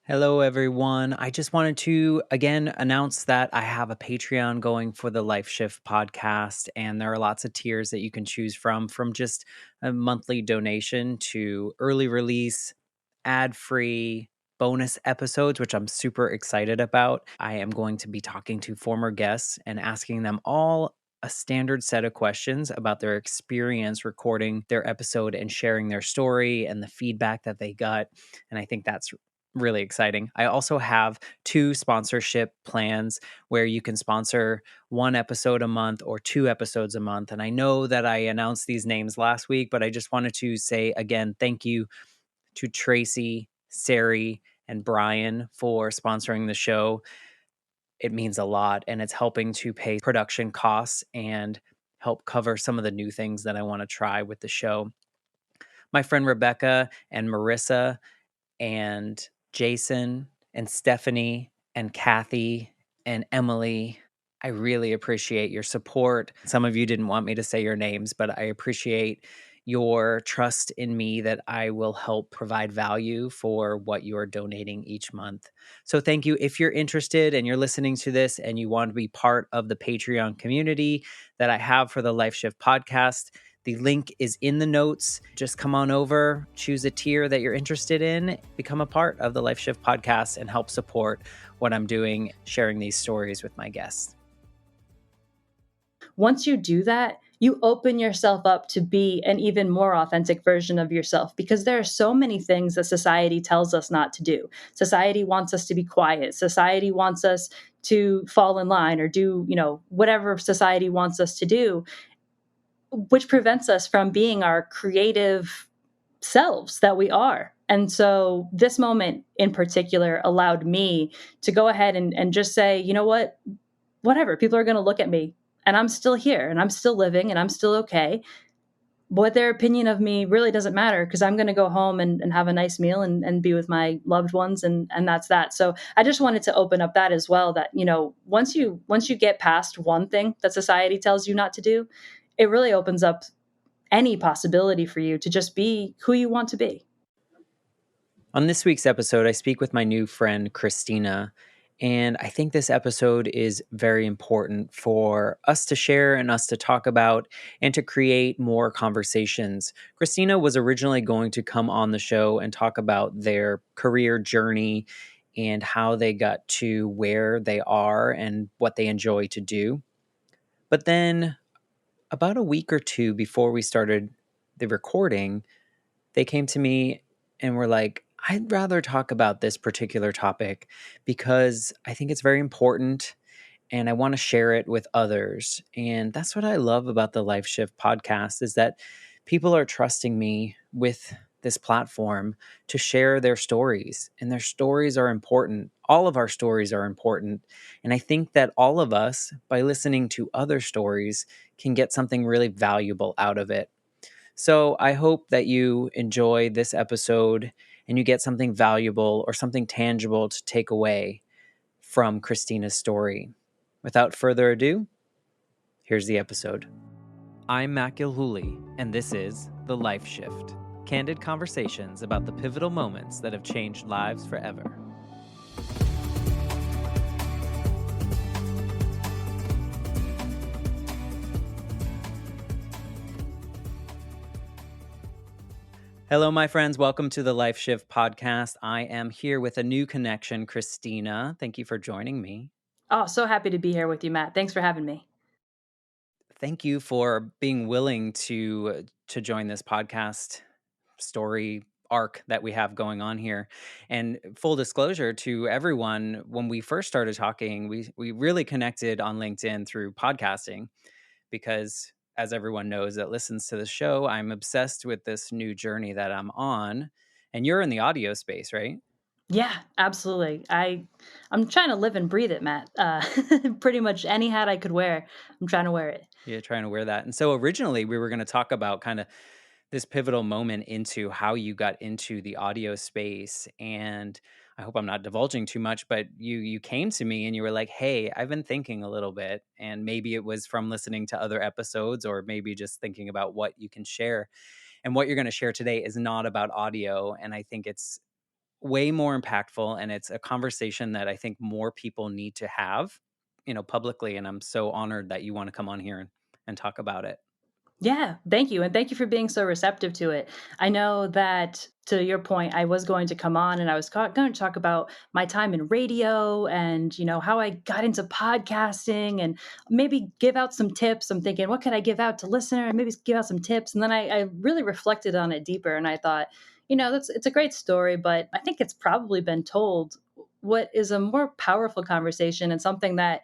Hello, everyone. I just wanted to again announce that I have a Patreon going for the Life Shift podcast, and there are lots of tiers that you can choose from just a monthly donation to early release, ad free, bonus episodes, which I'm super excited about. I am going to be talking to former guests and asking them all a standard set of questions about their experience recording their episode and sharing their story and the feedback that they got. And I think that's really exciting. I also have 2 sponsorship plans where you can sponsor 1 episode a month or 2 episodes a month. And I know that I announced these names last week, but I just wanted to say again, thank you to Tracy, Sari, and Brian for sponsoring the show. It means a lot, and it's helping to pay production costs and help cover some of the new things that I want to try with the show. My friend Rebecca and Marissa and Jason and Stephanie and Kathy and Emily, I really appreciate your support. Some of you didn't want me to say your names, but I appreciate your trust in me that I will help provide value for what you're donating each month. So thank you. If you're interested and you're listening to this and you want to be part of the Patreon community that I have for the Life Shift podcast, the link is in the notes. Just come on over, choose a tier that you're interested in, become a part of the Life Shift podcast, and help support what I'm doing, sharing these stories with my guests. Once you do that, you open yourself up to be an even more authentic version of yourself because there are so many things that society tells us not to do. Society wants us to be quiet. Society wants us to fall in line or do, whatever society wants us to do, which prevents us from being our creative selves that we are. And so this moment in particular allowed me to go ahead and just say, you know what, whatever, people are going to look at me and I'm still here and I'm still living and I'm still okay. But their opinion of me really doesn't matter because I'm going to go home and have a nice meal and be with my loved ones. And that's that. So I just wanted to open up that as well, that, once you get past one thing that society tells you not to do, it really opens up any possibility for you to just be who you want to be. On this week's episode, I speak with my new friend, Cristina. And I think this episode is very important for us to share and us to talk about and to create more conversations. Cristina was originally going to come on the show and talk about their career journey and how they got to where they are and what they enjoy to do. But then, about a week or two before we started the recording, they came to me and were like, I'd rather talk about this particular topic because I think it's very important and I want to share it with others. And that's what I love about the Life Shift podcast is that people are trusting me with this platform to share their stories, and their stories are important. All of our stories are important. And I think that all of us, by listening to other stories, can get something really valuable out of it. So I hope that you enjoy this episode and you get something valuable or something tangible to take away from Christina's story. Without further ado, here's the episode. I'm Matt Gilhooly, and this is The Life Shift, candid conversations about the pivotal moments that have changed lives forever. Hello, my friends. Welcome to the Life Shift podcast. I am here with a new connection, Cristina. Thank you for joining me. Oh, so happy to be here with you, Matt. Thanks for having me. Thank you for being willing to join this podcast story arc that we have going on here. And full disclosure to everyone, when we first started talking, we really connected on LinkedIn through podcasting because, as everyone knows that listens to the show, I'm obsessed with this new journey that I'm on. And you're in the audio space, right? Yeah, absolutely. I'm trying to live and breathe it, Matt. Pretty much any hat I could wear, I'm trying to wear it. Yeah, trying to wear that. And so originally we were going to talk about kind of this pivotal moment into how you got into the audio space. And I hope I'm not divulging too much, but you came to me and you were like, "Hey, I've been thinking a little bit." And maybe it was from listening to other episodes or maybe just thinking about what you can share. And what you're going to share today is not about audio, and I think it's way more impactful, and it's a conversation that I think more people need to have, publicly, and I'm so honored that you wanna come on here and talk about it. Yeah, thank you. And thank you for being so receptive to it. I know that to your point, I was going to come on and I was going to talk about my time in radio and, how I got into podcasting and maybe give out some tips. I'm thinking, what could I give out to listener and maybe give out some tips. And then I really reflected on it deeper and I thought, it's a great story, but I think it's probably been told. What is a more powerful conversation and something that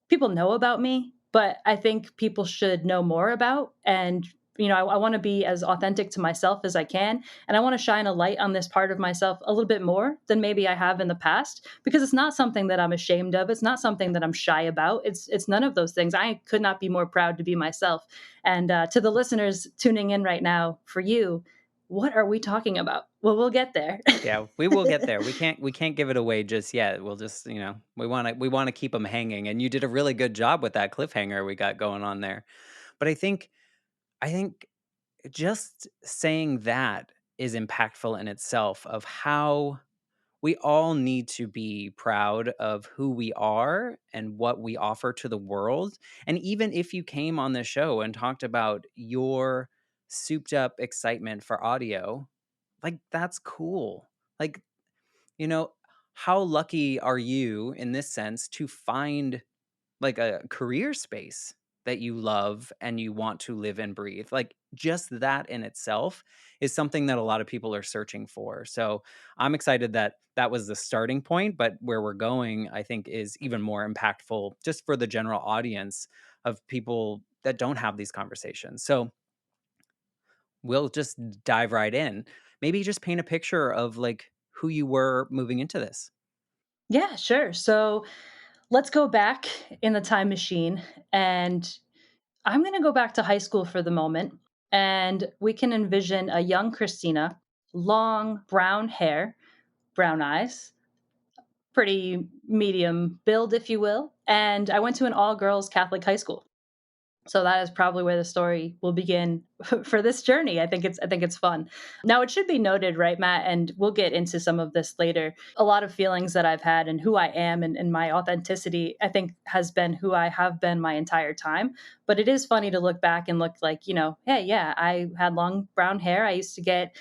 people know about me, but I think people should know more about. And, I want to be as authentic to myself as I can. And I want to shine a light on this part of myself a little bit more than maybe I have in the past, because it's not something that I'm ashamed of. It's not something that I'm shy about. It's none of those things. I could not be more proud to be myself. And to the listeners tuning in right now, for you, what are we talking about? Well, we'll get there. Yeah, we will get there. We can't give it away just yet. We'll just, we wanna keep them hanging, and you did a really good job with that cliffhanger we got going on there. But I think just saying that is impactful in itself, of how we all need to be proud of who we are and what we offer to the world. And even if you came on the show and talked about your souped up excitement for audio, like, that's cool. Like, you know, how lucky are you in this sense to find like a career space that you love and you want to live and breathe? Like, just that in itself is something that a lot of people are searching for. So I'm excited that that was the starting point, but where we're going, I think, is even more impactful just for the general audience of people that don't have these conversations. So we'll just dive right in. Maybe just paint a picture of like who you were moving into this. Yeah, sure. So let's go back in the time machine and I'm going to go back to high school for the moment. And we can envision a young Christina, long brown hair, brown eyes, pretty medium build, if you will. And I went to an all girls Catholic high school. So that is probably where the story will begin for this journey. I think it's fun. Now it should be noted, right, Matt, and we'll get into some of this later. A lot of feelings that I've had and who I am and my authenticity, I think has been who I have been my entire time. But it is funny to look back and look like, hey, yeah, I had long brown hair. I used to get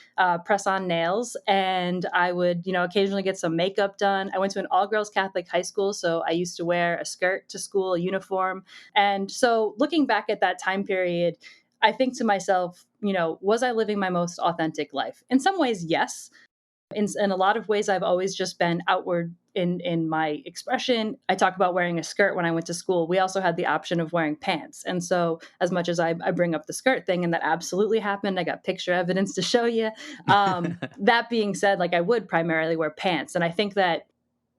press on nails and I would, occasionally get some makeup done. I went to an all girls Catholic high school. So I used to wear a skirt to school, a uniform. And so looking back at that time period, I think to myself, was I living my most authentic life? In some ways, yes. In a lot of ways, I've always just been outward in my expression. I talk about wearing a skirt when I went to school. We also had the option of wearing pants. And so, as much as I bring up the skirt thing, and that absolutely happened, I got picture evidence to show you. That being said, like I would primarily wear pants. And I think that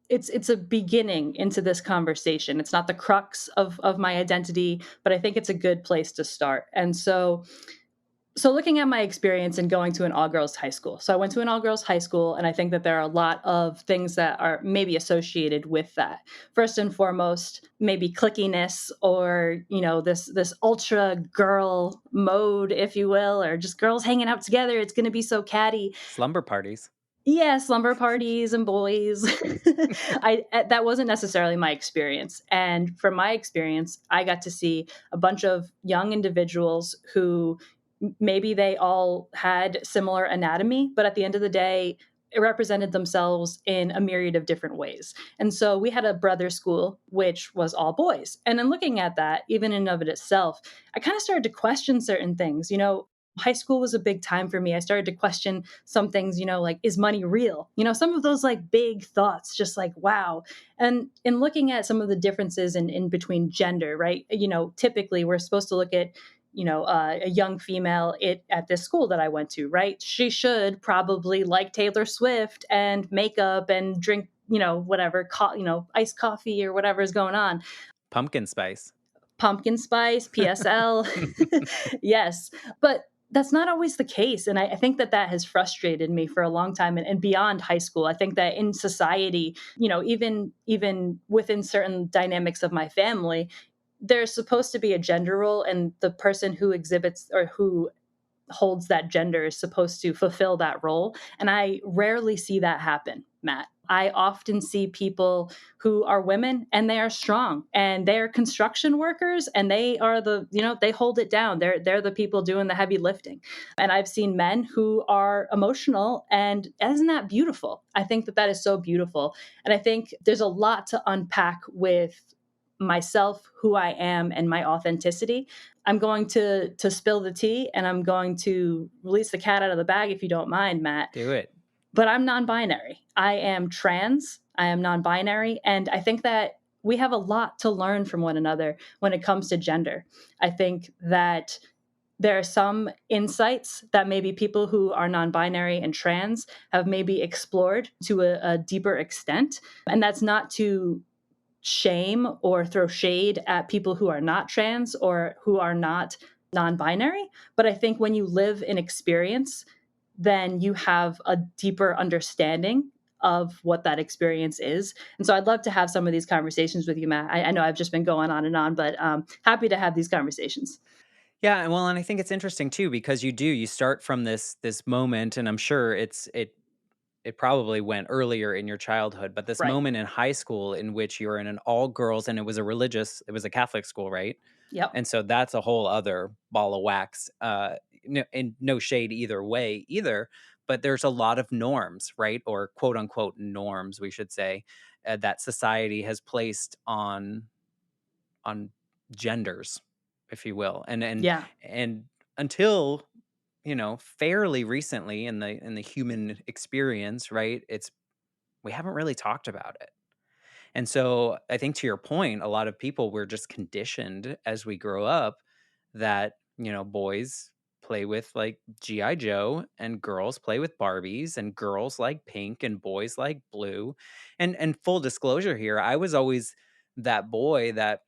it's a beginning into this conversation. It's not the crux of my identity, but I think it's a good place to start. And so looking at my experience in going to an all girls high school. So I went to an all girls high school and I think that there are a lot of things that are maybe associated with that. First and foremost, maybe clickiness or, this ultra girl mode, if you will, or just girls hanging out together. It's going to be so catty. Slumber parties. Yeah, slumber parties and boys. That wasn't necessarily my experience. And from my experience, I got to see a bunch of young individuals who maybe they all had similar anatomy, but at the end of the day, it represented themselves in a myriad of different ways. And so we had a brother school, which was all boys. And in looking at that, even in and of it itself, I kind of started to question certain things. High school was a big time for me. I started to question some things, like, is money real? Some of those like big thoughts, just like, wow. And in looking at some of the differences in between gender, right? Typically we're supposed to look at, a young female at this school that I went to, right? She should probably like Taylor Swift and makeup and drink, whatever, iced coffee or whatever is going on. Pumpkin spice. Pumpkin spice, PSL. Yes. But that's not always the case. And I think that has frustrated me for a long time and beyond high school. I think that in society, even within certain dynamics of my family, there's supposed to be a gender role and the person who exhibits or who holds that gender is supposed to fulfill that role. And I rarely see that happen, Matt. I often see people who are women and they are strong and they're construction workers and they are the, they hold it down. They're the people doing the heavy lifting. And I've seen men who are emotional, and isn't that beautiful? I think that that is so beautiful. And I think there's a lot to unpack with myself, who I am, and my authenticity. I'm going to spill the tea and I'm going to release the cat out of the bag, if you don't mind, Matt. Do it. But I'm non-binary. I am trans. I am non-binary, and I think that we have a lot to learn from one another when it comes to gender. I think that there are some insights that maybe people who are non-binary and trans have maybe explored to a deeper extent, and that's not to shame or throw shade at people who are not trans or who are not non-binary. But I think when you live an experience, then you have a deeper understanding of what that experience is. And so I'd love to have some of these conversations with you, Matt. I know I've just been going on and on, but happy to have these conversations. Yeah, and well, and I think it's interesting too because you start from this moment, and I'm sure it probably went earlier in your childhood, but this Right. moment in high school in which you're in an all girls, and it was a Catholic school, right? Yep. And so that's a whole other ball of wax. And no shade either way either, but there's a lot of norms, right? Or quote unquote norms, we should say, that society has placed on genders, if you will. Yeah. And until, fairly recently in the human experience, right? It's we haven't really talked about it. And so I think to your point, a lot of people were just conditioned as we grow up that, boys play with like G.I. Joe and girls play with Barbies and girls like pink and boys like blue. And full disclosure here, I was always that boy that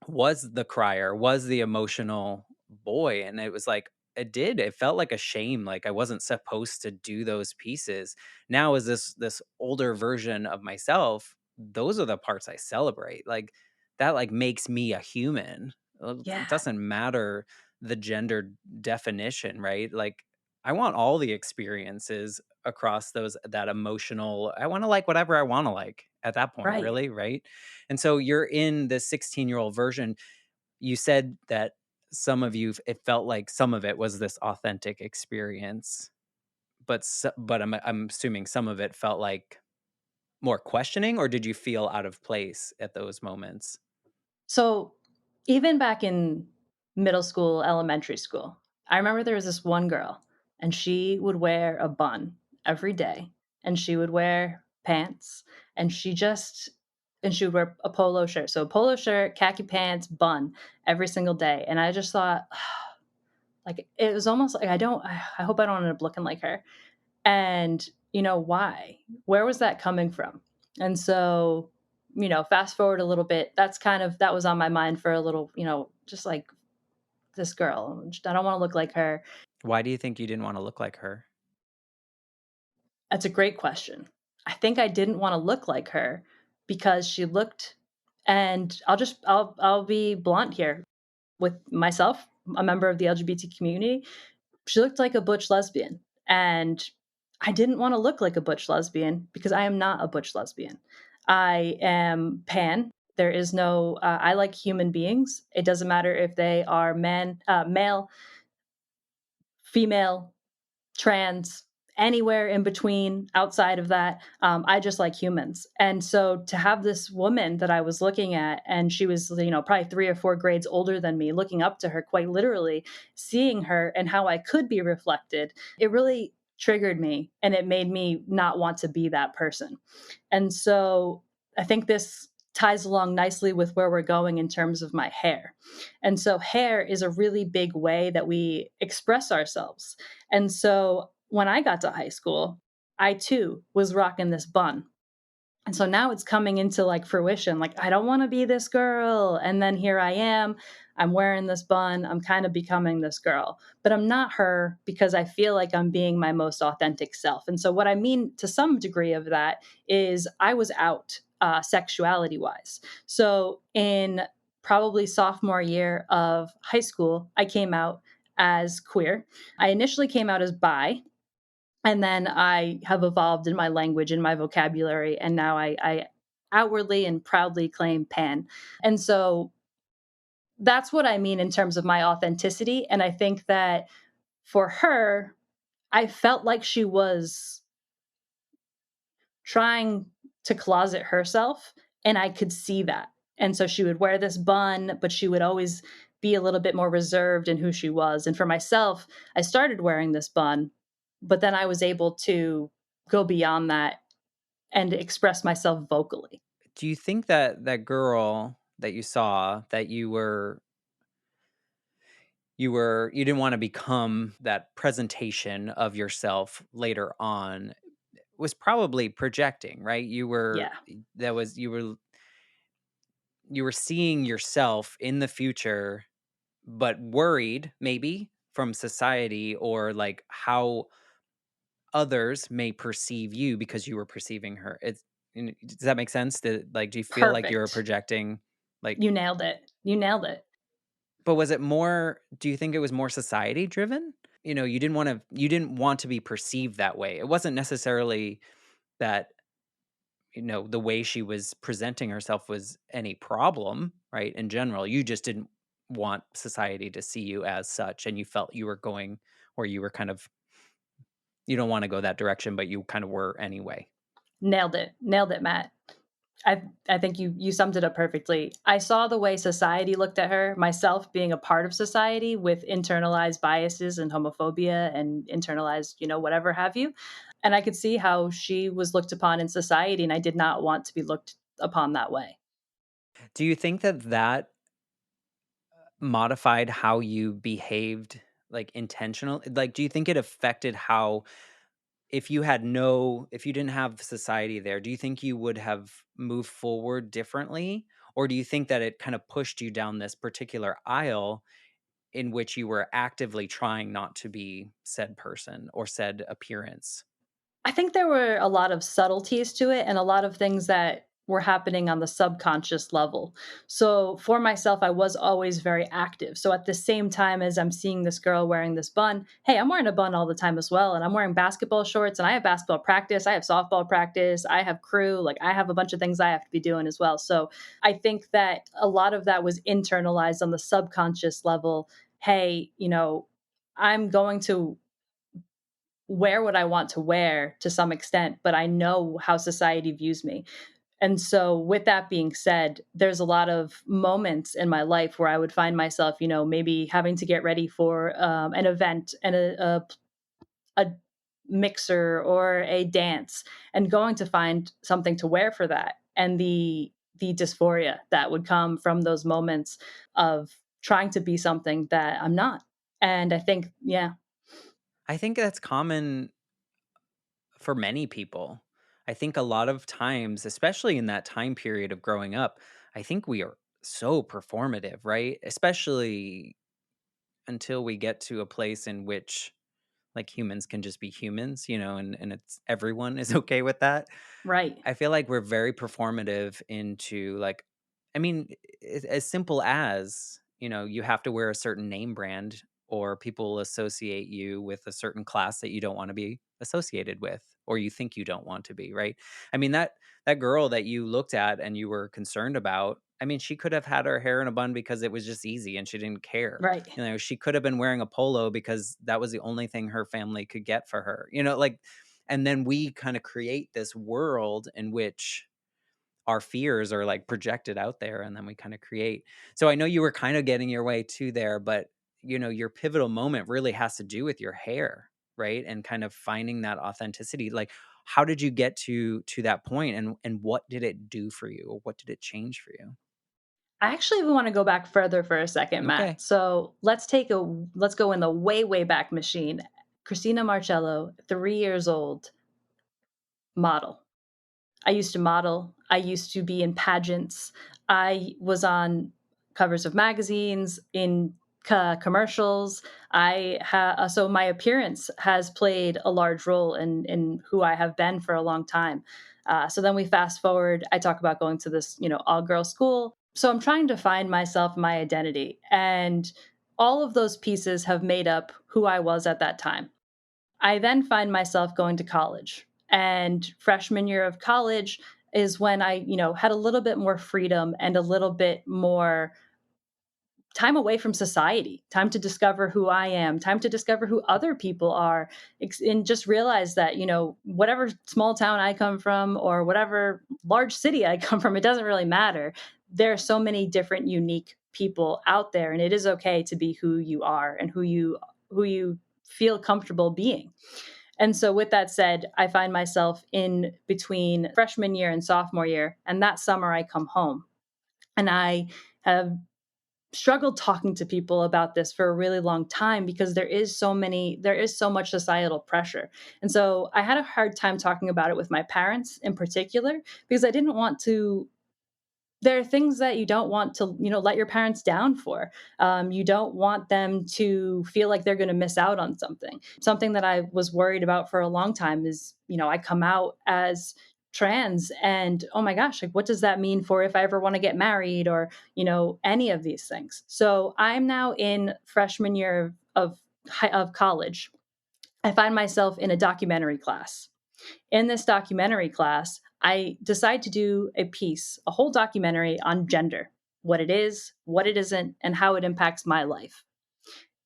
was the crier, was the emotional boy, and it was like it felt like a shame, like I wasn't supposed to do those pieces. Now as this older version of myself, those are the parts I celebrate. Like that like makes me a human. It Yeah. doesn't matter the gender definition, right? Like I want all the experiences across those that emotional. I want to like whatever I want to like at that point, Right. really, right? And so you're in the 16-year-old version. You said that it felt like some of it was this authentic experience, but I'm assuming some of it felt like more questioning, or did you feel out of place at those moments? So even back in middle school, elementary school, I remember there was this one girl and she would wear a bun every day and she would wear pants and she would wear a polo shirt. So a polo shirt, khaki pants, bun every single day. And I just thought like it was almost like I hope I don't end up looking like her. And why? Where was that coming from? And so, fast forward a little bit, that was on my mind for a little, just like this girl. I don't want to look like her. Why do you think you didn't want to look like her? That's a great question. I think I didn't want to look like her because she looked, and I'll be blunt here with myself, a member of the LGBT community. She looked like a butch lesbian. And I didn't want to look like a butch lesbian because I am not a butch lesbian. I am pan. There is no, I like human beings. It doesn't matter if they are male, female, trans, anywhere in between, outside of that. I just like humans. And so to have this woman that I was looking at, and she was, probably 3 or 4 grades older than me, looking up to her quite literally, seeing her and how I could be reflected, it really triggered me and it made me not want to be that person. And so I think this ties along nicely with where we're going in terms of my hair. And so hair is a really big way that we express ourselves. And so when I got to high school, I too was rocking this bun. And so now it's coming into like fruition. Like, I don't want to be this girl. And then here I am. I'm wearing this bun. I'm kind of becoming this girl, but I'm not her because I feel like I'm being my most authentic self. And so, what I mean to some degree of that is I was out sexuality wise. So, in probably sophomore year of high school, I came out as queer. I initially came out as bi, and then I have evolved in my language and my vocabulary, and now I outwardly and proudly claim pan. And so that's what I mean in terms of my authenticity. And I think that for her, I felt like she was trying to closet herself, and I could see that. And so she would wear this bun, but she would always be a little bit more reserved in who she was. And for myself, I started wearing this bun, but then I was able to go beyond that and express myself vocally. Do you think that that girl that you saw that you didn't want to become that presentation of yourself later on was probably projecting, right? Yeah, That was you were seeing yourself in the future, but worried maybe from society or like how others may perceive you because you were perceiving her. Does that make sense? Like, do you feel like you were perfect. projecting? Like, You nailed it. You nailed it. but was it more? Do you think it was more society driven? You didn't want to be perceived that way. It wasn't necessarily that the way she was presenting herself was any problem, right? In general, you just didn't want society to see you as such, and you felt you were going, or you were kind of, you don't want to go that direction, but you kind of were anyway. Nailed it. Nailed it, Matt. I think you summed it up perfectly. I saw the way society looked at her, myself being a part of society with internalized biases and homophobia and internalized, whatever have you. And I could see how she was looked upon in society, and I did not want to be looked upon that way. Do you think that that modified how you behaved, like intentional? Like, do you think it affected how, if you didn't have society there, do you think you would have moved forward differently? Or do you think that it kind of pushed you down this particular aisle in which you were actively trying not to be said person or said appearance? I think there were a lot of subtleties to it and a lot of things that were happening on the subconscious level. So for myself, I was always very active. So at the same time as I'm seeing this girl wearing this bun, hey, I'm wearing a bun all the time as well. And I'm wearing basketball shorts and I have basketball practice, I have softball practice, I have crew, like I have a bunch of things I have to be doing as well. So I think that a lot of that was internalized on the subconscious level. Hey, I'm going to wear what I want to wear to some extent, but I know how society views me. And so, with that being said, there's a lot of moments in my life where I would find myself, maybe having to get ready for an event and a mixer or a dance, and going to find something to wear for that, and the dysphoria that would come from those moments of trying to be something that I'm not. And I think, yeah, I think that's common for many people. I think a lot of times, especially in that time period of growing up, I think we are so performative, right? Especially until we get to a place in which like humans can just be humans, and it's everyone is okay with that. right, I feel like we're very performative into like, I mean, as simple as, you have to wear a certain name brand or people will associate you with a certain class that you don't want to be associated with or you think you don't want to be, right? I mean, that girl that you looked at and you were concerned about, I mean, she could have had her hair in a bun because it was just easy and she didn't care. right. She could have been wearing a polo because that was the only thing her family could get for her. Like, and then we kind of create this world in which our fears are like projected out there and then we kind of create. So I know you were kind of getting your way to there, but your pivotal moment really has to do with your hair, right? And kind of finding that authenticity. Like, how did you get to that point and what did it do for you or what did it change for you? I actually even want to go back further for a second, Matt. Okay. So let's go in the way, way back machine. Cristina Marcello, 3 years old, model. I used to model. I used to be in pageants. I was on covers of magazines, in commercials. So my appearance has played a large role in who I have been for a long time. So then we fast forward. I talk about going to this, all girl school. So I'm trying to find myself, my identity, and All of those pieces have made up who I was at that time. I then find myself going to college. And freshman year of college is when I, had a little bit more freedom and a little bit more time away from society, time to discover who I am, time to discover who other people are, and just realize that, whatever small town I come from or whatever large city I come from, it doesn't really matter. There are so many different unique people out there, and it is okay to be who you are and who you feel comfortable being. And so with that said, I find myself in between freshman year and sophomore year, and that summer I come home. And I have struggled talking to people about this for a really long time because there is so much societal pressure. And so I had a hard time talking about it with my parents in particular because I didn't want to there are things that you don't want to let your parents down for. You don't want them to feel like they're going to miss out on something that I was worried about for a long time is I come out as trans, and oh my gosh, like what does that mean for if I ever want to get married, or any of these things. So I'm now in freshman year of college. I find myself in a documentary class. In this documentary class, I decide to do a whole documentary on gender, what it is, what it isn't, and how it impacts my life.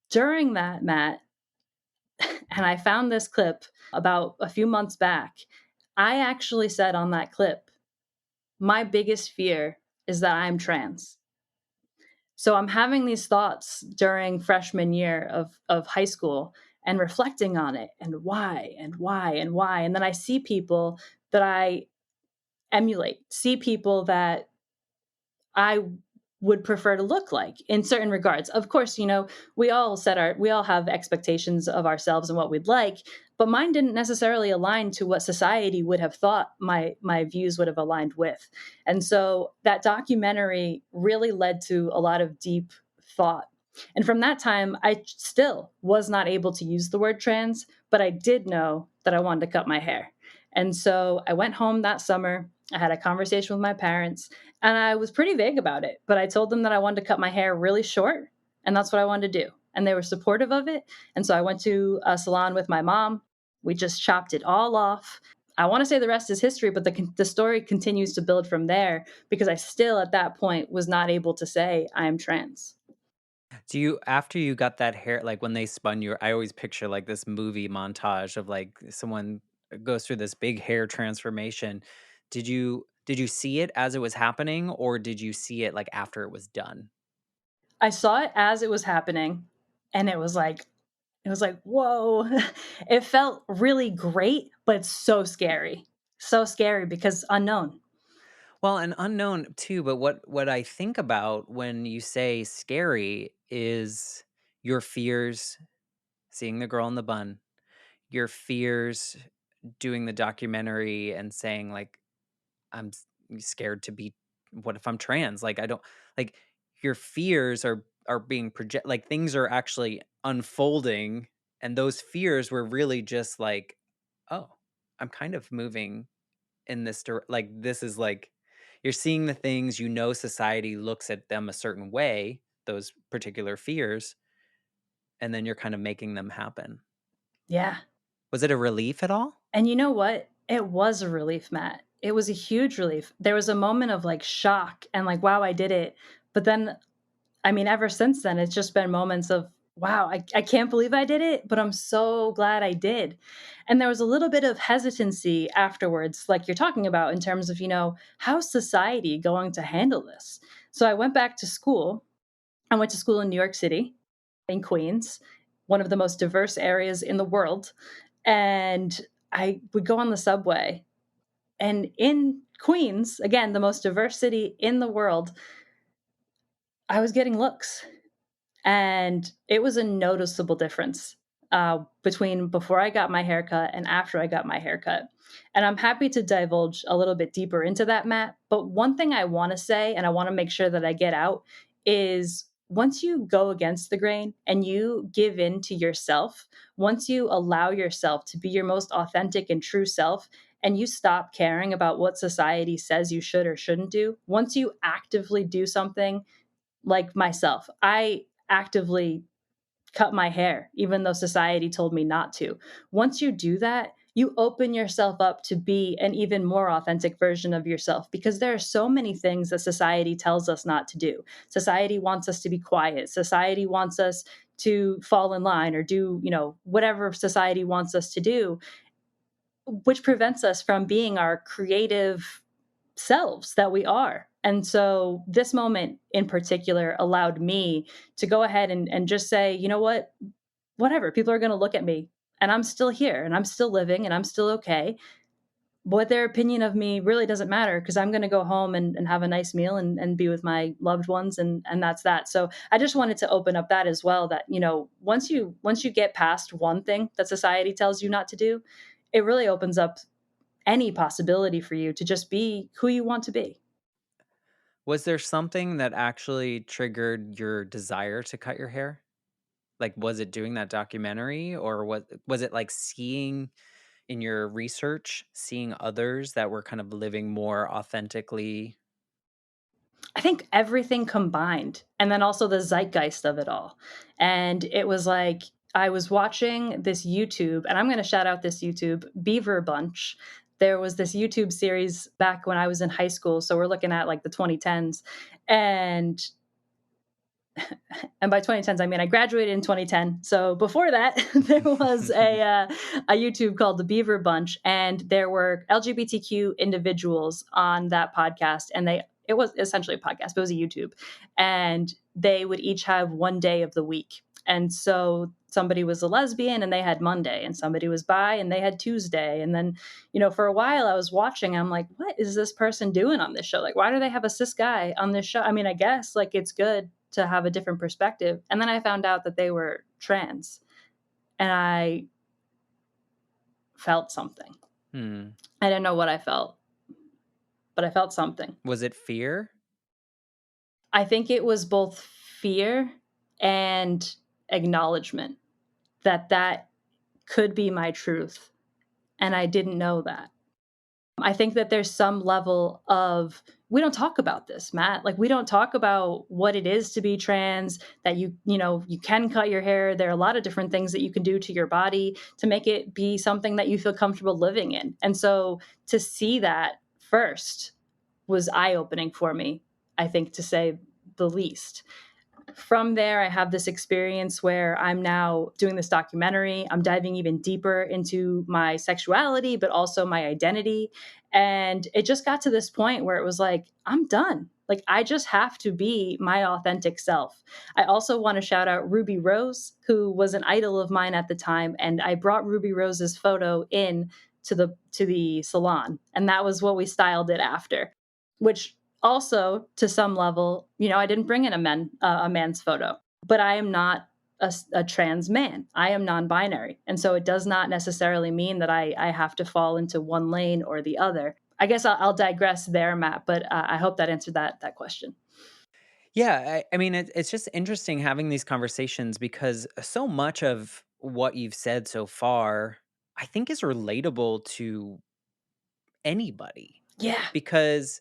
During that, Matt, and I found this clip about a few months back, I actually said on that clip, my biggest fear is that I'm trans. So I'm having these thoughts during freshman year of high school and reflecting on it and why and why and why. And then I see people that I emulate, see people that I would prefer to look like in certain regards. Of course, we all have expectations of ourselves and what we'd like, but mine didn't necessarily align to what society would have thought my views would have aligned with. And so that documentary really led to a lot of deep thought. And from that time, I still was not able to use the word trans, but I did know that I wanted to cut my hair. And so I went home that summer. I had a conversation with my parents, and I was pretty vague about it, but I told them that I wanted to cut my hair really short, and that's what I wanted to do. And they were supportive of it. And so I went to a salon with my mom. We just chopped it all off. I want to say the rest is history, but the story continues to build from there because I still, at that point, was not able to say I am trans. Do you after you got that hair, like when they spun you, I always picture like this movie montage of like someone goes through this big hair transformation. Did you see it as it was happening, or did you see it like after it was done? I saw it as it was happening, and it was like, whoa. It felt really great, but so scary. So scary because unknown. Well, an unknown too, but what I think about when you say scary is your fears, seeing the girl in the bun, your fears doing the documentary and saying like I'm scared to be, what if I'm trans? Like I don't, like, your fears are being project, like things are actually unfolding, and those fears were really just like, oh, I'm kind of moving in this like this is like, you're seeing the things, society looks at them a certain way, those particular fears, and then you're kind of making them happen. Yeah. Was it a relief at all? And you know what? It was a relief, Matt. It was a huge relief. There was a moment of like shock and like, wow, I did it. But then, I mean, ever since then, it's just been moments of, wow, I can't believe I did it, but I'm so glad I did. And there was a little bit of hesitancy afterwards, like you're talking about, in terms of, how's society going to handle this? So I went back to school. I went to school in New York City, in Queens, one of the most diverse areas in the world. And I would go on the subway. And in Queens, again, the most diverse city in the world, I was getting looks. And it was a noticeable difference between before I got my haircut and after I got my haircut. And I'm happy to divulge a little bit deeper into that, Matt. But one thing I want to say, and I want to make sure that I get out, is once you go against the grain and you give in to yourself, once you allow yourself to be your most authentic and true self, and you stop caring about what society says you should or shouldn't do, once you actively do something like myself. actively cut my hair, even though society told me not to. Once you do that, you open yourself up to be an even more authentic version of yourself because there are so many things that society tells us not to do. Society wants us to be quiet. Society wants us to fall in line or do, whatever society wants us to do, which prevents us from being our creative selves that we are. And so this moment in particular allowed me to go ahead and just say, you know what, whatever, people are going to look at me and I'm still here and I'm still living and I'm still okay. What their opinion of me really doesn't matter because I'm going to go home and have a nice meal and be with my loved ones and that's that. So I just wanted to open up that as well. That once you get past one thing that society tells you not to do, it really opens up any possibility for you to just be who you want to be. Was there something that actually triggered your desire to cut your hair? Like, was it doing that documentary, or was it, like, seeing in your research, seeing others that were kind of living more authentically? I think everything combined, and then also the zeitgeist of it all. And it was like I was watching this YouTube, and I'm going to shout out this YouTube, Beaver Bunch. There was this YouTube series back when I was in high school, so we're looking at like the 2010s, and by 2010s I mean I graduated in 2010. So before that, there was a YouTube called the Beaver Bunch, and there were LGBTQ individuals on that podcast, and it was essentially a podcast, but it was a YouTube, and they would each have one day of the week. And so somebody was a lesbian and they had Monday, and somebody was bi and they had Tuesday. And then, for a while I was watching, I'm like, what is this person doing on this show? Like, why do they have a cis guy on this show? I mean, I guess like it's good to have a different perspective. And then I found out that they were trans and I felt something. Hmm. I didn't know what I felt, but I felt something. Was it fear? I think it was both fear and acknowledgement that that could be my truth. And I didn't know that. I think that there's some level of we don't talk about this, Matt. Like we don't talk about what it is to be trans, that you can cut your hair. There are a lot of different things that you can do to your body to make it be something that you feel comfortable living in. And so to see that first was eye-opening for me, I think to say the least. From there, I have this experience where I'm now doing this documentary. I'm diving even deeper into my sexuality, but also my identity. And it just got to this point where it was like, I'm done. Like, I just have to be my authentic self. I also want to shout out Ruby Rose, who was an idol of mine at the time. And I brought Ruby Rose's photo in to the salon. And that was what we styled it after, which also to some level, I didn't bring in a man's photo, but I am not a trans man. I am non-binary, and so it does not necessarily mean that I have to fall into one lane or the other. I guess I'll digress there, Matt, but I hope that answered that question. Yeah, I mean, it's just interesting having these conversations because so much of what you've said so far, I think, is relatable to anybody Yeah, because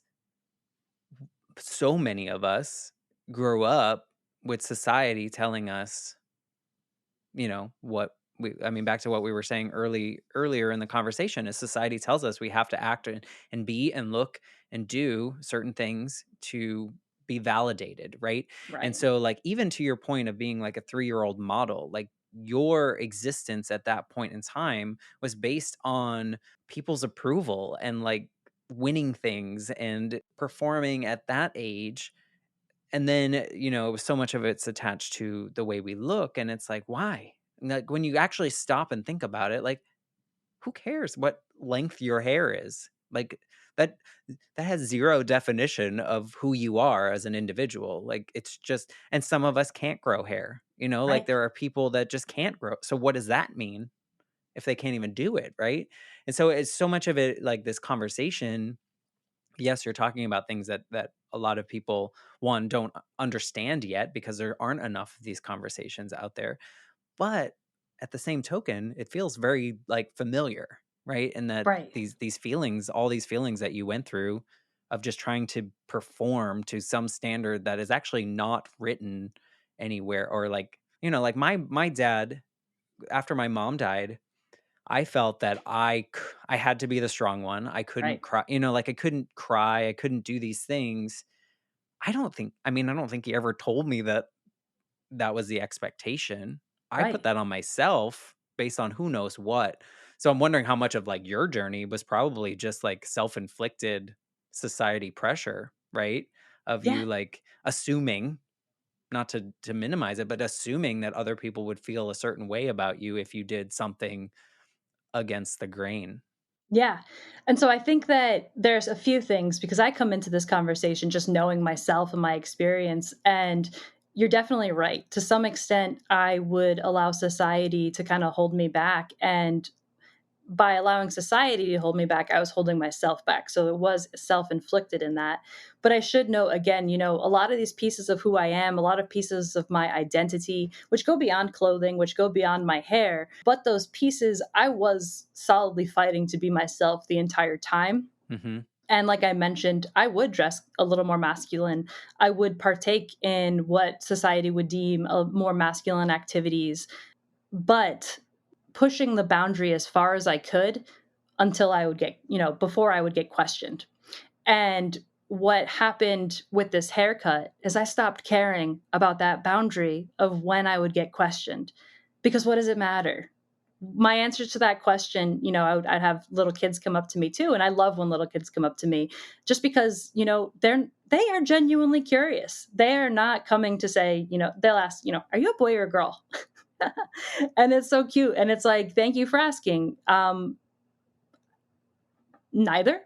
so many of us grow up with society telling us, what I mean, back to what we were saying earlier in the conversation, is society tells us we have to act and be and look and do certain things to be validated, right? And right, so, like, even to your point of being like a 3-year-old model, like your existence at that point in time was based on people's approval and like winning things and performing at that age. And then, so much of it's attached to the way we look, and it's like, why? Like, when you actually stop and think about it, like, who cares what length your hair is? Like, that that has 0 definition of who you are as an individual. Like, it's just, and some of us can't grow hair, like, right, there are people that just can't grow. So what does that mean if they can't even do it, right? And so it's so much of it, like, this conversation. Yes, you're talking about things that a lot of people, one, don't understand yet because there aren't enough of these conversations out there. But at the same token, it feels very like familiar, right? And that right. these feelings, all these feelings that you went through of just trying to perform to some standard that is actually not written anywhere, or like, like my dad, after my mom died, I felt that I had to be the strong one. I couldn't Right. cry, like I couldn't cry, I couldn't do these things. I don't think he ever told me that that was the expectation. I put Right. that on myself based on who knows what. So I'm wondering how much of like your journey was probably just like self-inflicted society pressure, right? Of Yeah. you like assuming, not to minimize it, but assuming that other people would feel a certain way about you if you did something against the grain. Yeah. And so I think that there's a few things because I come into this conversation just knowing myself and my experience. And you're definitely right. To some extent, I would allow society to kind of hold me back. And by allowing society to hold me back, I was holding myself back. So it was self inflicted in that. But I should note again, a lot of these pieces of who I am, a lot of pieces of my identity, which go beyond clothing, which go beyond my hair, but those pieces, I was solidly fighting to be myself the entire time. Mhm. And like I mentioned, I would dress a little more masculine. I would partake in what society would deem more masculine activities, but pushing the boundary as far as I could until I would get, before I would get questioned. And what happened with this haircut is I stopped caring about that boundary of when I would get questioned. Because what does it matter? My answer to that question, I'd have little kids come up to me too. And I love when little kids come up to me just because, they are genuinely curious. They are not coming to say, they'll ask, are you a boy or a girl? And it's so cute. And it's like, thank you for asking. Neither,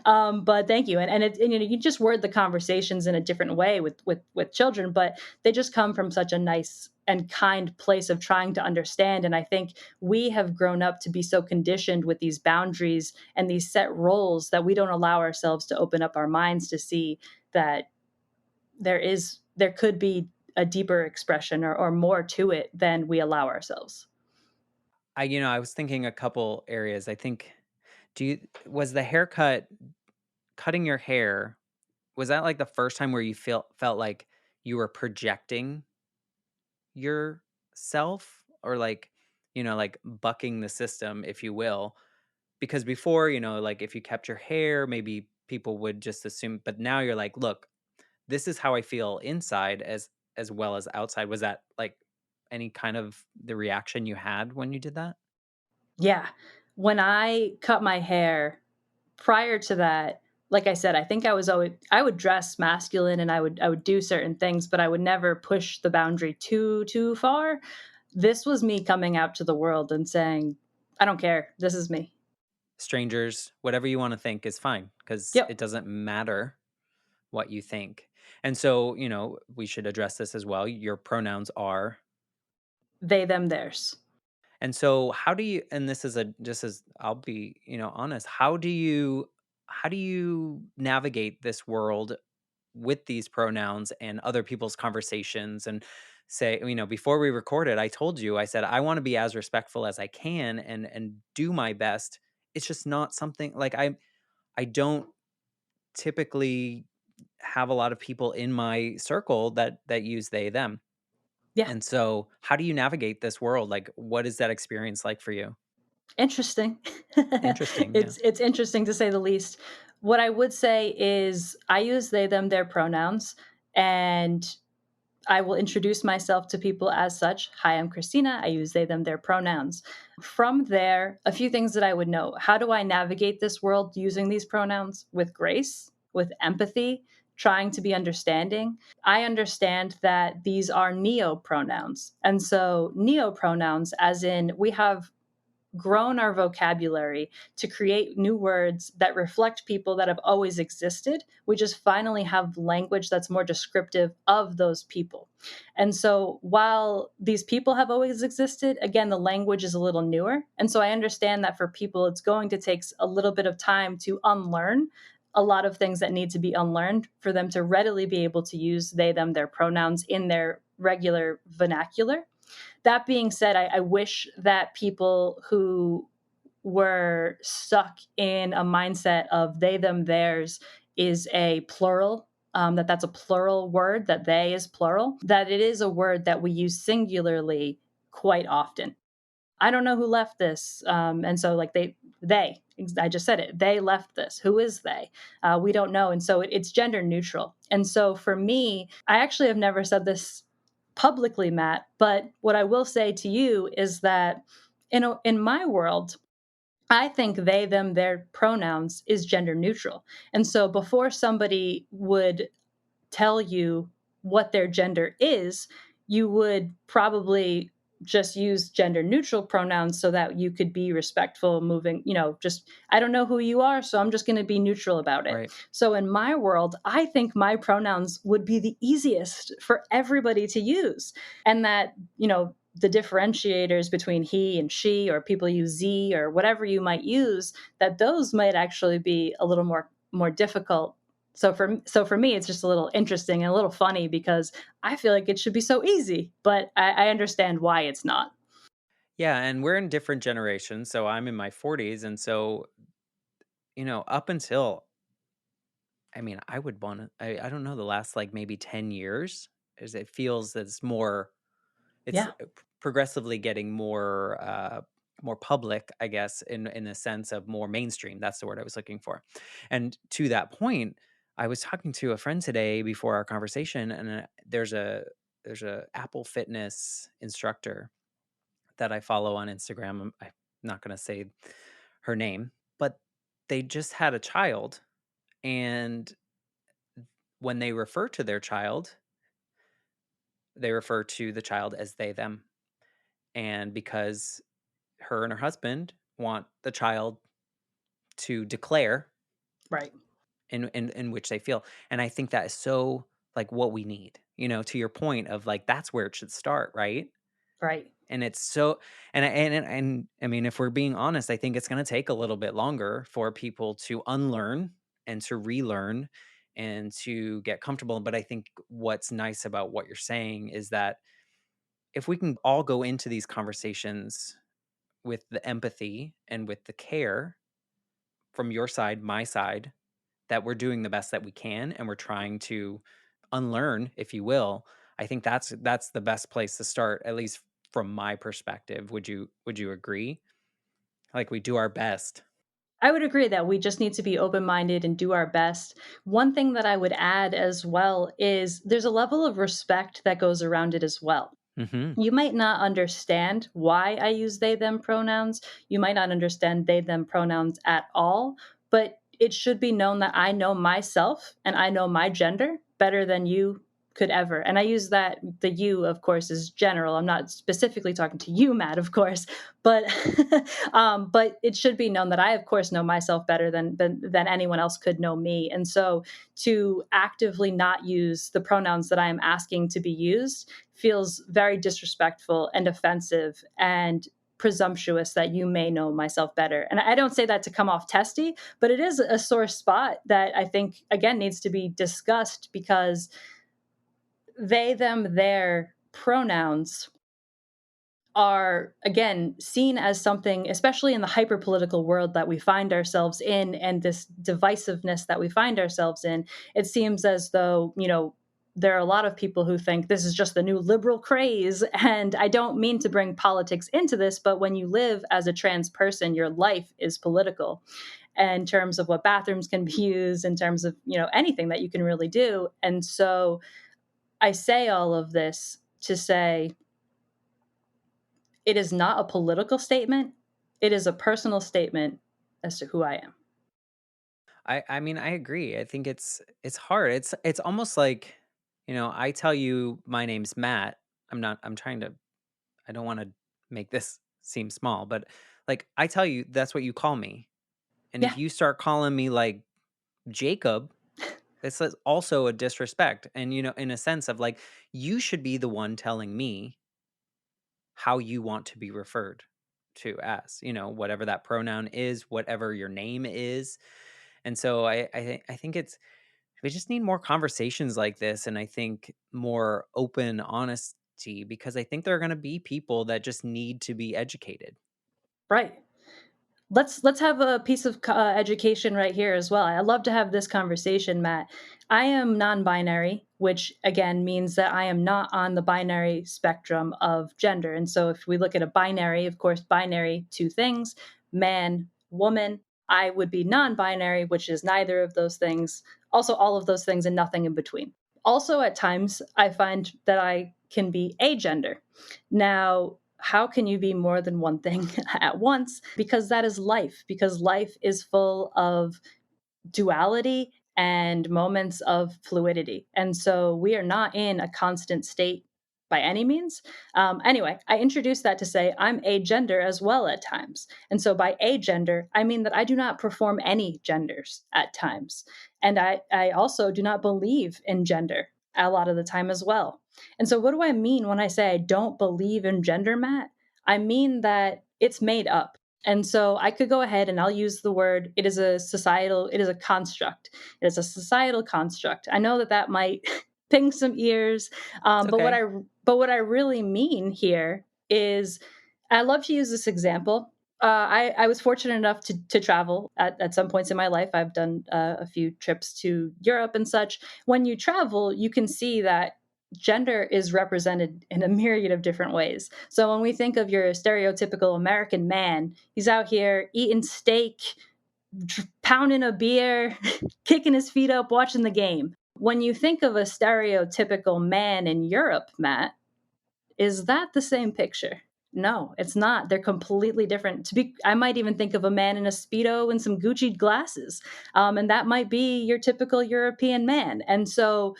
but thank you. And you just word the conversations in a different way with children, but they just come from such a nice and kind place of trying to understand. And I think we have grown up to be so conditioned with these boundaries and these set roles that we don't allow ourselves to open up our minds to see that there could be a deeper expression or more to it than we allow ourselves. I was thinking a couple areas. I think, do you was the haircut, cutting your hair, was that like the first time where you felt like you were projecting yourself, or like, like bucking the system, if you will? Because before, like if you kept your hair, maybe people would just assume, but now you're like, look, this is how I feel inside as well as outside. Was that like any kind of the reaction you had when you did that? Yeah. When I cut my hair, prior to that, like I said, I think I would dress masculine and I would do certain things, but I would never push the boundary too far. This was me coming out to the world and saying, I don't care. This is me. Strangers, whatever you want to think is fine, because it Yep. doesn't matter what you think. And so, we should address this as well. Your pronouns are. They, them, theirs. And so how do you, and this is a, just as I'll be, honest, how do you navigate this world with these pronouns and other people's conversations, and say, before we recorded, I told you, I said, I want to be as respectful as I can and do my best. It's just not something like I don't typically have a lot of people in my circle that use they them. Yeah. And so how do you navigate this world? Like, what is that experience like for you? Interesting. Interesting, yeah. It's interesting to say the least. What I would say is I use they, them, their pronouns, and I will introduce myself to people as such. Hi, I'm Christina. I use they, them, their pronouns. From there, a few things that I would know. How do I navigate this world using these pronouns? With grace, with empathy, trying to be understanding. I understand that these are neo pronouns. And so, neo pronouns, as in we have grown our vocabulary to create new words that reflect people that have always existed. We just finally have language that's more descriptive of those people. And so while these people have always existed, again, the language is a little newer. And so I understand that for people, it's going to take a little bit of time to unlearn a lot of things that need to be unlearned for them to readily be able to use they, them, their pronouns in their regular vernacular. That being said, I wish that people who were stuck in a mindset of they, them, theirs is a plural. that that's a plural word, that they is plural, that it is a word that we use singularly quite often. I don't know who left this. And so, like, they, I just said it, they left this. Who is they? We don't know. And so it's gender neutral. And so for me, I actually have never said this publicly, Matt, but what I will say to you is that in my world, I think they, them, their pronouns is gender neutral. And so before somebody would tell you what their gender is, you would probably just use gender neutral pronouns so that you could be respectful moving, just I don't know who you are, so I'm just going to be neutral about it. Right. So in my world, I think my pronouns would be the easiest for everybody to use. And that, the differentiators between he and she, or people use Z or whatever you might use, that those might actually be a little more difficult. So for me, it's just a little interesting and a little funny because I feel like it should be so easy, but I understand why it's not. Yeah, and we're in different generations. So I'm in my 40s, and so up until, I mean, I would want to. I don't know, the last like maybe 10 years, as it feels that it's more. It's Yeah, progressively getting more public, I guess, in the sense of more mainstream. That's the word I was looking for. And to that point, I was talking to a friend today before our conversation, and there's a Apple Fitness instructor that I follow on Instagram. I'm not going to say her name, but they just had a child, and when they refer to their child, they refer to the child as they them. And because her and her husband want the child to declare right, in which they feel. And I think that is so like what we need, to your point of like that's where it should start, right? right. And it's so and I mean, if we're being honest, I think it's gonna take a little bit longer for people to unlearn and to relearn and to get comfortable. But I think what's nice about what you're saying is that if we can all go into these conversations with the empathy and with the care from your side, my side, that we're doing the best that we can and we're trying to unlearn, if you will. I think that's the best place to start, at least from my perspective. Would you agree? Like we do our best. I would agree that we just need to be open minded and do our best. One thing that I would add as well is there's a level of respect that goes around it as well. Mhm. You might not understand why I use they, them pronouns. You might not understand they, them pronouns at all, but it should be known that I know myself and I know my gender better than you could ever. And I use that, the you, of course, is general. I'm not specifically talking to you, Matt, of course, but but it should be known that I, of course, know myself better than anyone else could know me. And so to actively not use the pronouns that I am asking to be used feels very disrespectful and offensive and presumptuous that you may know myself better. And I don't say that to come off testy, but it is a sore spot that I think, again, needs to be discussed because they, them, their pronouns are again seen as something, especially in the hyper political world that we find ourselves in and this divisiveness that we find ourselves in. It seems as though, there are a lot of people who think this is just the new liberal craze. And I don't mean to bring politics into this, but when you live as a trans person, your life is political in terms of what bathrooms can be used, in terms of, anything that you can really do. And so I say all of this to say it is not a political statement. It is a personal statement as to who I am. I mean, I agree. I think it's hard. It's almost like, I tell you my name's Matt. I'm trying to I don't want to make this seem small, but like I tell you that's what you call me. And if Yeah, you start calling me like Jacob, this is also a disrespect. And, in a sense of like, you should be the one telling me how you want to be referred to as, whatever that pronoun is, whatever your name is. And so I think we just need more conversations like this. And I think more open honesty, because I think there are going to be people that just need to be educated. right. Let's have a piece of education right here as well. I love to have this conversation, Matt. I am non-binary, which again means that I am not on the binary spectrum of gender. And so, if we look at a binary, of course, binary, two things, man, woman. I would be non-binary, which is neither of those things. Also, all of those things and nothing in between. Also, at times, I find that I can be agender. Now, how can you be more than one thing at once? Because that is life, because life is full of duality and moments of fluidity. And so we are not in a constant state by any means. Anyway, I introduced that to say I'm agender as well at times. And so by agender, I mean that I do not perform any genders at times. And I also do not believe in gender a lot of the time as well. And so what do I mean when I say I don't believe in gender, Matt? I mean that it's made up. And so I could go ahead and I'll use the word, it is a societal, it is a construct. It is a societal construct. I know that that might ping some ears, It's but okay. what I really mean here is I love to use this example. I was fortunate enough to travel at some points in my life. I've done a few trips to Europe and such. When you travel, you can see that gender is represented in a myriad of different ways. So when we think of your stereotypical American man, he's out here eating steak, pounding a beer, kicking his feet up, watching the game. When you think of a stereotypical man in Europe, Matt, is that the same picture? No, it's not. They're completely different. I might even think of a man in a speedo and some Gucci glasses, and that might be your typical European man. And so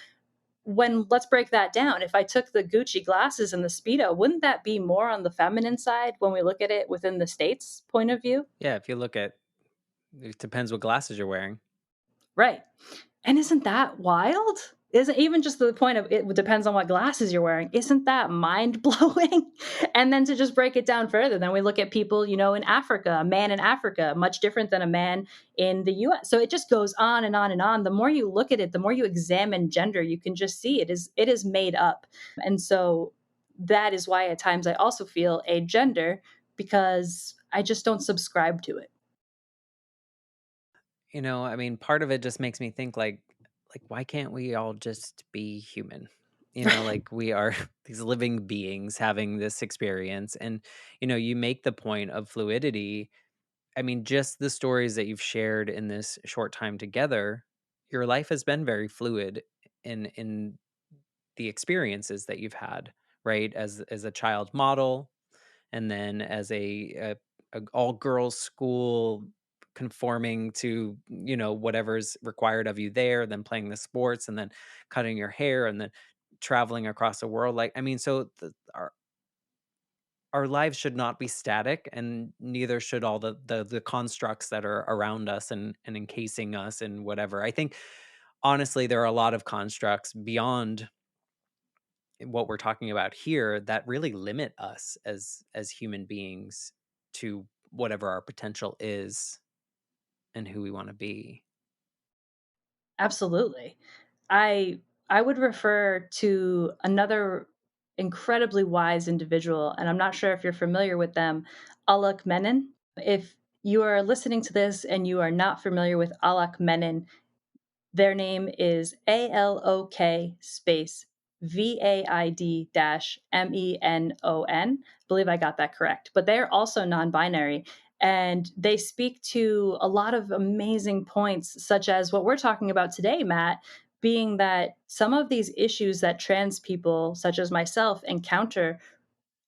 when let's break that down. If I took the Gucci glasses and the Speedo, wouldn't that be more on the feminine side when we look at it within the state's point of view? Yeah, if you look at it depends what glasses you're wearing. Right. And isn't that wild? Isn't even just the point of it depends on what glasses you're wearing. Isn't that mind blowing? And then to just break it down further, then we look at people, in Africa, a man in Africa, much different than a man in the US. So it just goes on and on and on. The more you look at it, the more you examine gender, you can just see it is made up. And so that is why at times I also feel a gender because I just don't subscribe to it. I mean, part of it just makes me think like why can't we all just be human? Like we are these living beings having this experience and you make the point of fluidity. I mean, just the stories that you've shared in this short time together, your life has been very fluid in the experiences that you've had, right? As a child model, and then as a all girls school conforming to whatever's required of you there, then playing the sports, and then cutting your hair, and then traveling across the world. Like, I mean, so our lives should not be static, and neither should all the constructs that are around us and encasing us and whatever. I think honestly there are a lot of constructs beyond what we're talking about here that really limit us as human beings to whatever our potential is and who we want to be. Absolutely. I I would refer to another incredibly wise individual, and I'm not sure if you're familiar with them, Alok Menon. If you are listening to this and you are not familiar with Alok Menon, their name is ALOK space VAID dash MENON. Believe I got that correct. But they're also non binary. And they speak to a lot of amazing points, such as what we're talking about today, Matt, being that some of these issues that trans people, such as myself, encounter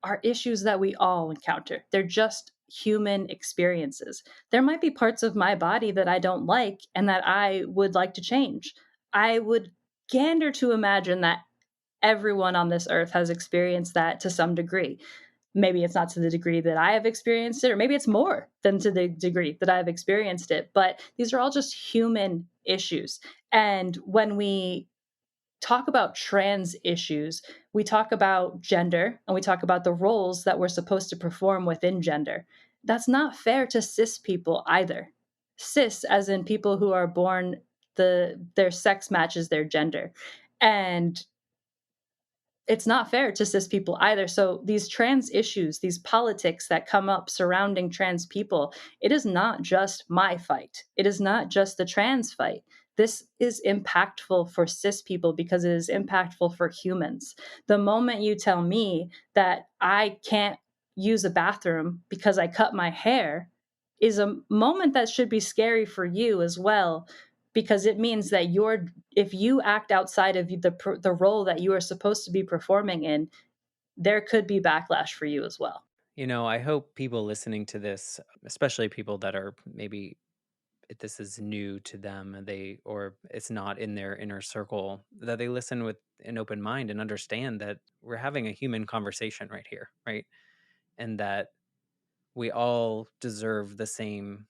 are issues that we all encounter. They're just human experiences. There might be parts of my body that I don't like and that I would like to change. I would gander to imagine that everyone on this earth has experienced that to some degree. Maybe it's not to the degree that I have experienced it, or maybe it's more than to the degree that I've experienced it. But these are all just human issues. And when we talk about trans issues, we talk about gender and we talk about the roles that we're supposed to perform within gender. That's not fair to cis people either. Cis, as in people who are born their sex matches their gender. And It's not fair to cis people either. So these trans issues, these politics that come up surrounding trans people, it is not just my fight. It is not just the trans fight. This is impactful for cis people because it is impactful for humans. The moment you tell me that I can't use a bathroom because I cut my hair is a moment that should be scary for you as well, because it means that you're, if you act outside of the role that you are supposed to be performing in, there could be backlash for you as well. I hope people listening to this, especially people that are maybe this is new to them and or it's not in their inner circle, that they listen with an open mind and understand that we're having a human conversation right here, right? And that we all deserve the same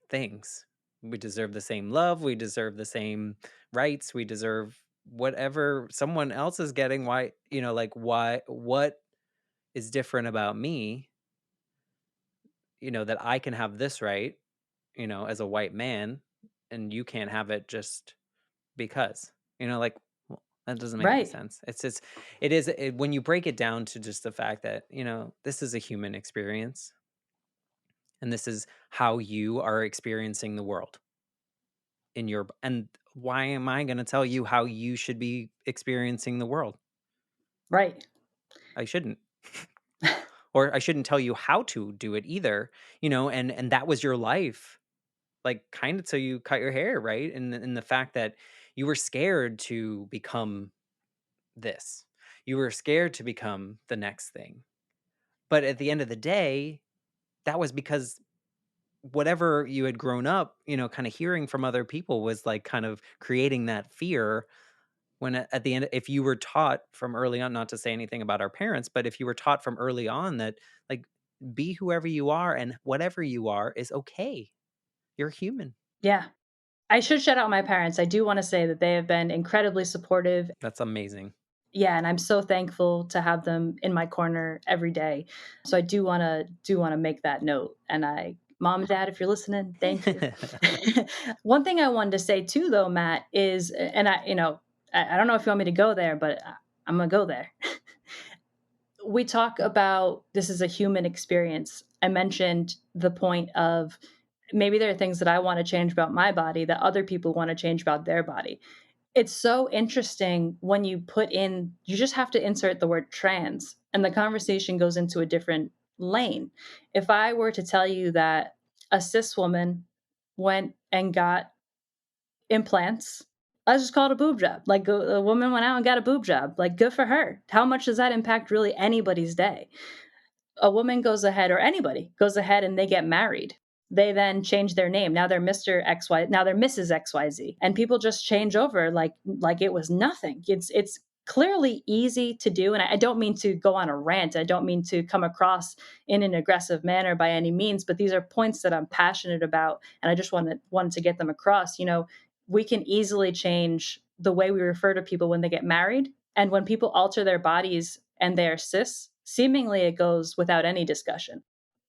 things. We deserve the same love, we deserve the same rights, we deserve whatever someone else is getting. Why, like, what is different about me, that I can have this right, as a white man, and you can't have it just because, like, well, that doesn't make any Right. sense. When you break it down to just the fact that, this is a human experience and this is how you are experiencing the world and why am I going to tell you how you should be experiencing the world? Right. I shouldn't. Or I shouldn't tell you how to do it either, and that was your life, like, kind of till you cut your hair, right? And the fact that you were scared to become this. You were scared to become the next thing. But at the end of the day, that was because whatever you had grown up, kind of hearing from other people was like kind of creating that fear. When at the end, if you were taught from early on, not to say anything about our parents, but if you were taught from early on that, like, be whoever you are and whatever you are is okay. You're human. Yeah. I should shout out my parents. I do want to say that they have been incredibly supportive. That's amazing. Yeah, and I'm so thankful to have them in my corner every day. So I do want to make that note. And I, mom and dad, if you're listening, thank you. One thing I wanted to say too, though, Matt, is, and I don't know if you want me to go there, but I'm gonna go there. We talk about this is a human experience. I mentioned the point of maybe there are things that I want to change about my body that other people want to change about their body. It's so interesting when you put in, you just have to insert the word trans, and the conversation goes into a different lane. If I were to tell you that a cis woman went and got implants, I just call it a boob job. Like a woman went out and got a boob job. Like, good for her. How much does that impact really anybody's day? A woman goes ahead, or anybody goes ahead, and they get married. They then change their name. Now they're Mr. XY, now they're Mrs. XYZ. And people just change over like it was nothing. It's clearly easy to do. And I don't mean to go on a rant. I don't mean to come across in an aggressive manner by any means, but these are points that I'm passionate about. And I just wanted to get them across. We can easily change the way we refer to people when they get married. And when people alter their bodies and they're cis, seemingly it goes without any discussion.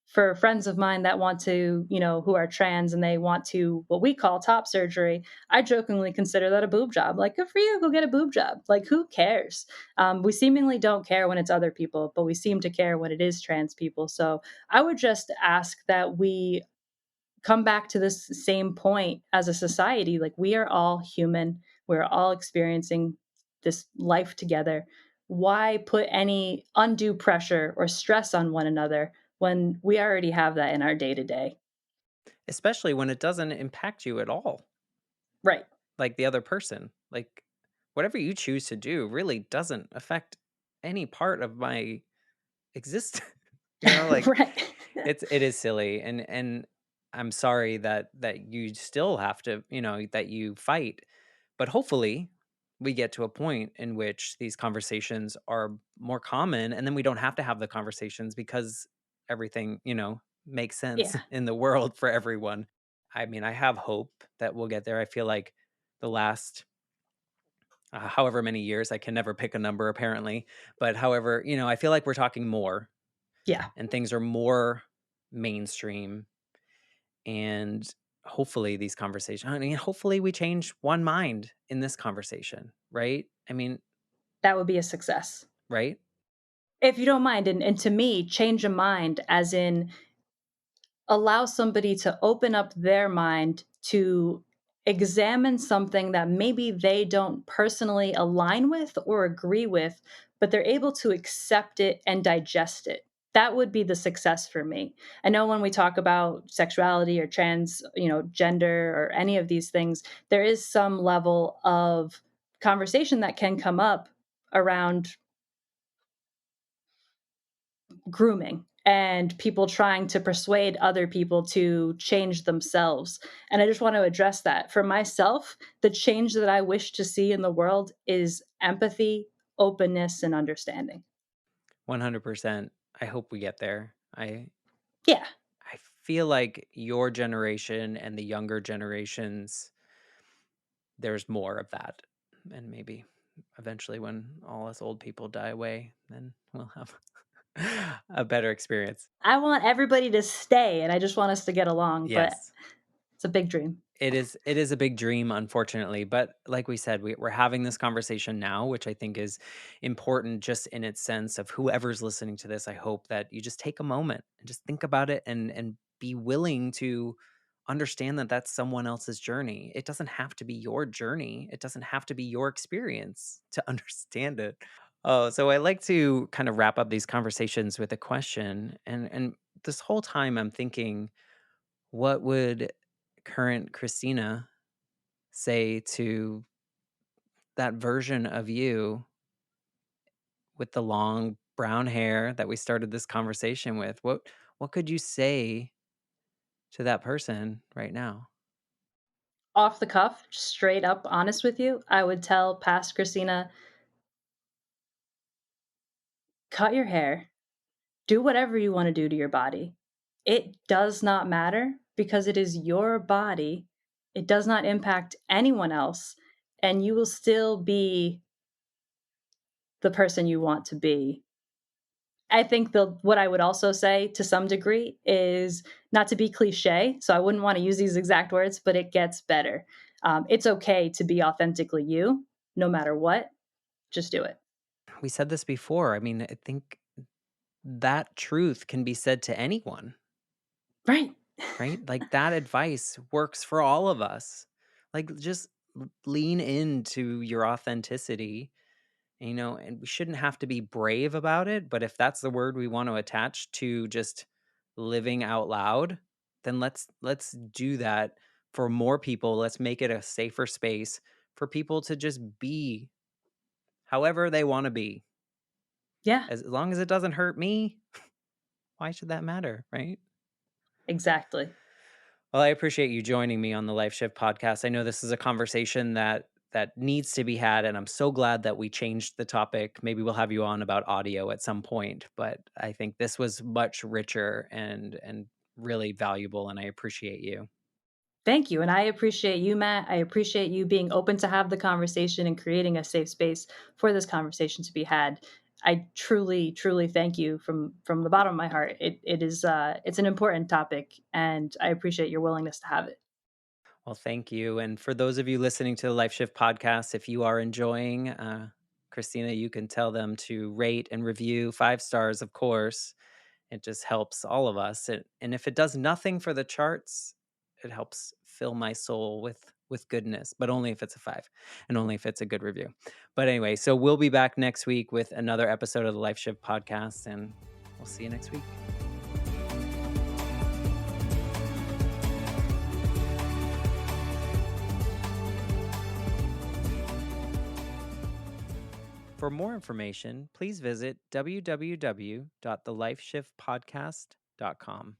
For friends of mine that want to, who are trans and they want to, what we call top surgery, I jokingly consider that a boob job. Like, good for you, go get a boob job. Like, who cares? We seemingly don't care when it's other people, but we seem to care when it is trans people. So I would just ask that we come back to this same point as a society. Like, we are all human, we're all experiencing this life together. Why put any undue pressure or stress on one another when we already have that in our day to day? Especially when it doesn't impact you at all, Right. like the other person. Like, whatever you choose to do really doesn't affect any part of my existence. Like, Right. it is silly, and I'm sorry that you still have to, that you fight, but hopefully we get to a point in which these conversations are more common, and then we don't have to have the conversations because everything, makes sense Yeah. in the world for everyone. I mean, I have hope that we'll get there. I feel like the last however many years, I can never pick a number apparently, but however, I feel like we're talking more Yeah. and things are more mainstream, and hopefully these conversations, I mean, hopefully we change one mind in this conversation, right? I mean, That would be a success. right? If you don't mind, and to me, change a mind as in allow somebody to open up their mind to examine something that maybe they don't personally align with or agree with, but they're able to accept it and digest it. That would be the success for me. I know when we talk about sexuality or trans, gender or any of these things, there is some level of conversation that can come up around grooming and people trying to persuade other people to change themselves. And I just want to address that. For myself, the change that I wish to see in the world is empathy, openness, and understanding. 100%. I hope we get there. Yeah, I feel like your generation and the younger generations, there's more of that. And maybe eventually when all us old people die away, then we'll have a better experience. I want everybody to stay and I just want us to get along, but Yes. it's a big dream. It is a big dream, unfortunately, but like we said, we're having this conversation now, which I think is important just in its sense of whoever's listening to this. I hope that you just take a moment and just think about it and be willing to understand that that's someone else's journey. It doesn't have to be your journey. It doesn't have to be your experience to understand it. Oh, so I like to kind of wrap up these conversations with a question, and this whole time I'm thinking, what would current Christina say to that version of you with the long brown hair that we started this conversation with? What could you say to that person right now? Off the cuff, straight up honest with you, I would tell past Christina, cut your hair, do whatever you want to do to your body. It does not matter because it is your body. It does not impact anyone else. And you will still be the person you want to be. I think what I would also say to some degree is not to be cliche. So I wouldn't want to use these exact words, but it gets better. It's okay to be authentically you, no matter what. Just do it. We said this before. I mean, I think that truth can be said to anyone, Right. right? Like that advice works for all of us. Like just lean into your authenticity. And we shouldn't have to be brave about it, but if that's the word we want to attach to just living out loud, then let's do that for more people. Let's make it a safer space for people to just be however they want to be. Yeah, As long as it doesn't hurt me, why should that matter, right? exactly. Well, I appreciate you joining me on the Life Shift podcast. I know this is a conversation that needs to be had, and I'm so glad that we changed the topic. Maybe we'll have you on about audio at some point, but I think this was much richer and really valuable, and I appreciate you. Thank you. And I appreciate you, Matt. I appreciate you being open to have the conversation and creating a safe space for this conversation to be had. I truly, truly thank you from the bottom of my heart. It is it's an important topic and I appreciate your willingness to have it. Well, thank you. And for those of you listening to the Life Shift podcast, if you are enjoying Christina, you can tell them to rate and review 5 stars, of course. It just helps all of us. And if it does nothing for the charts, it helps fill my soul with goodness, but only if it's a 5 and only if it's a good review. But anyway, so we'll be back next week with another episode of the Life Shift podcast, and we'll see you next week. For more information, please visit www.thelifeshiftpodcast.com.